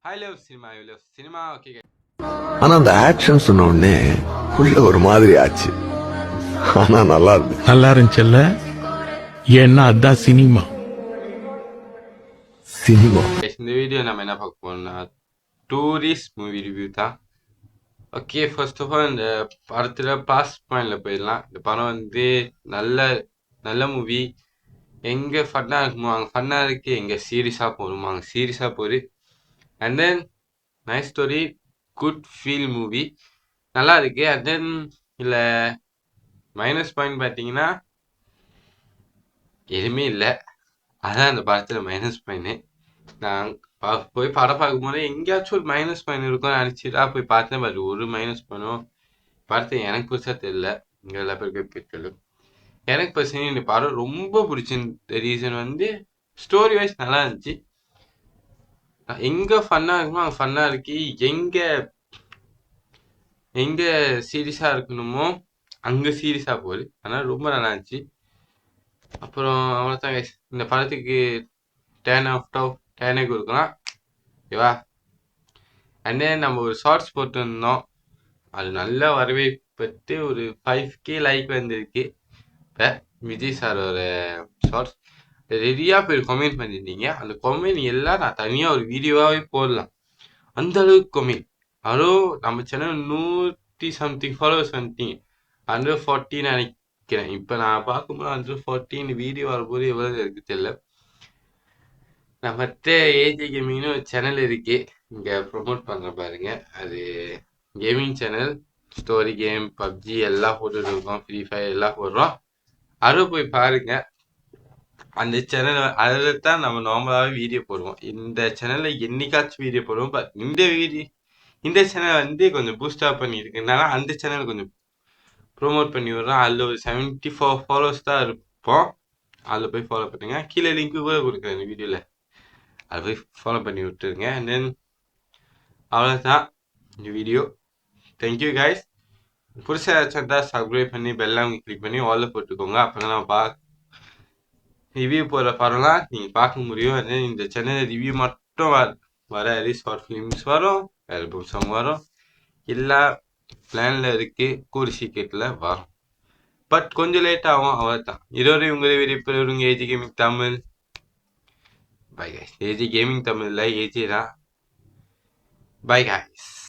I love cinema. I love cinema. Okay. ஆனா அந்த action சொன்ன உடனே உள்ள ஒரு மாதிரி ஆச்சு. ஆனா நல்லா இருக்கு. நல்லா இருந்துச்சுல்ல? ஏன்னா அதான் சினிமா. இந்த வீடியோ நம்ம என்ன பார்க்க போறோம்னா டூரிஸ்ட் மூவி ரிவ்யூ தான். ஓகே, ஃபர்ஸ்ட் ஆஃப் ஆல் இந்த படத்துல பாஸ் பாயிண்ட்ல போயிடலாம். இந்த படம் வந்து நல்ல நல்ல மூவி. எங்க ஃபன்னா இருக்குமோ அங்கே ஃபன்னா இருக்கு, எங்க சீரியஸா போகணுமோ அங்கே சீரியஸா போகுது. And then nice story, good feel movie, நல்லா இருக்கு. அண்ட் தென் இல்ல மைனஸ் பாயிண்ட் பார்த்தீங்கன்னா எதுவுமே இல்லை. அதான் அந்த படத்துல மைனஸ் பாயிண்ட். நான் போய் படம் பார்க்கும்போது எங்கேயாச்சும் ஒரு மைனஸ் பாயிண்ட் இருக்கும்னு நினச்சிட்டா போய் பார்த்தேன். பட் ஒரு மைனஸ் பாயிண்டும் படத்தை எனக்கு பெருசாக தெரியல. இங்கே எல்லா பேருக்கும் போயிட்டு எனக்கு பர்சனலி இந்த படம் ரொம்ப பிடிச்சிருந்த ரீசன் வந்து ஸ்டோரி வைஸ் நல்லா இருந்துச்சு. எங்க ஃபன்னா இருக்குமோ அங்கே ஃபன்னா இருக்கு, எங்க எங்க சீரியஸா இருக்கணுமோ அங்க சீரியஸா போகுது. அதனால ரொம்ப நல்லா இருந்துச்சு. அப்புறம் அவ்வளோதான் guys. இந்த படத்துக்கு 10 out of 10 கொடுக்கலாம், ஓகேவா? அண்ட் தென் நம்ம ஒரு ஷார்ட்ஸ் போட்டுருந்தோம், அது நல்ல வரவேற்பட்டு ஒரு 5K லைக் வந்திருக்கு. இப்போ விஜய் சாரோட ஷார்ட்ஸ் ரெடியாக போய் கமெண்ட் பண்ணியிருந்தீங்க. அந்த கமெண்ட் எல்லாம் நான் தனியாக ஒரு வீடியோவாகவே போடலாம், அந்த அளவுக்கு கமெண்ட். அதுவும் நம்ம சேனல் 100 சம்திங் ஃபாலோவர்ஸ் வந்துட்டீங்க. 140 நினைக்கிறேன். இப்போ நான் பார்க்கும்போது 114 வீடியோ வரும்போது எவ்வளோ இருக்கு தெரியல. நம்மகிட்ட ஏஜே கேமிங்னு ஒரு சேனல் இருக்கு, இங்கே ப்ரொமோட் பண்ணுற பாருங்க. அது gaming channel, story game, PUBG எல்லாம் போட்டுட்டு இருக்கோம், ஃப்ரீ ஃபயர் எல்லாம் போடுறோம். அதுவும் போய் பாருங்க. அந்த சேனல் அதில் தான் நம்ம நார்மலாகவே வீடியோ போடுவோம். இந்த சேனலில் என்னைக்காச்சும் வீடியோ போடுவோம். பட் இந்த சேனல் வந்து கொஞ்சம் பூஸ்டப் பண்ணியிருக்கனால அந்த சேனல் கொஞ்சம் ப்ரோமோட் பண்ணி விடுறோம். அதில் ஒரு 74 ஃபாலோவர்ஸ் தான் இருப்போம். அதில் போய் ஃபாலோ பண்ணுங்க. கீழே லிங்க்கு கூட கொடுக்குறேன் இந்த வீடியோவில், அதை போய் ஃபாலோ பண்ணி விட்டுருங்க. அண்ட் தென் அவ்வளோதான் இந்த வீடியோ. Thank you guys. புதுசாக ஏதாச்சும் சப்ஸ்கிரைப் பண்ணி பெல்லாம் கிளிக் பண்ணி ஆலில் போட்டுக்கோங்க. அப்போ தான் நம்ம ரிவ்யூ போடுற படம்லாம் நீங்கள் பார்க்க முடியும். அண்ட் தென் இந்த சேனல் ரிவ்யூ மட்டும் வராது, ஷார்ட் ஃபிலிம்ஸ் வரும், ஆல்பம் சாங் வரும், எல்லா பிளானில் இருக்குது, கூடி சீக்கிரத்தில் வரும். பட் கொஞ்சம் லேட் ஆகும், அவ்வளோதான். இதுவரை உங்களை விருப்பம் AG gaming Tamil. Bye guys. AG gaming தமிழில் ஏஜி தான். Bye guys.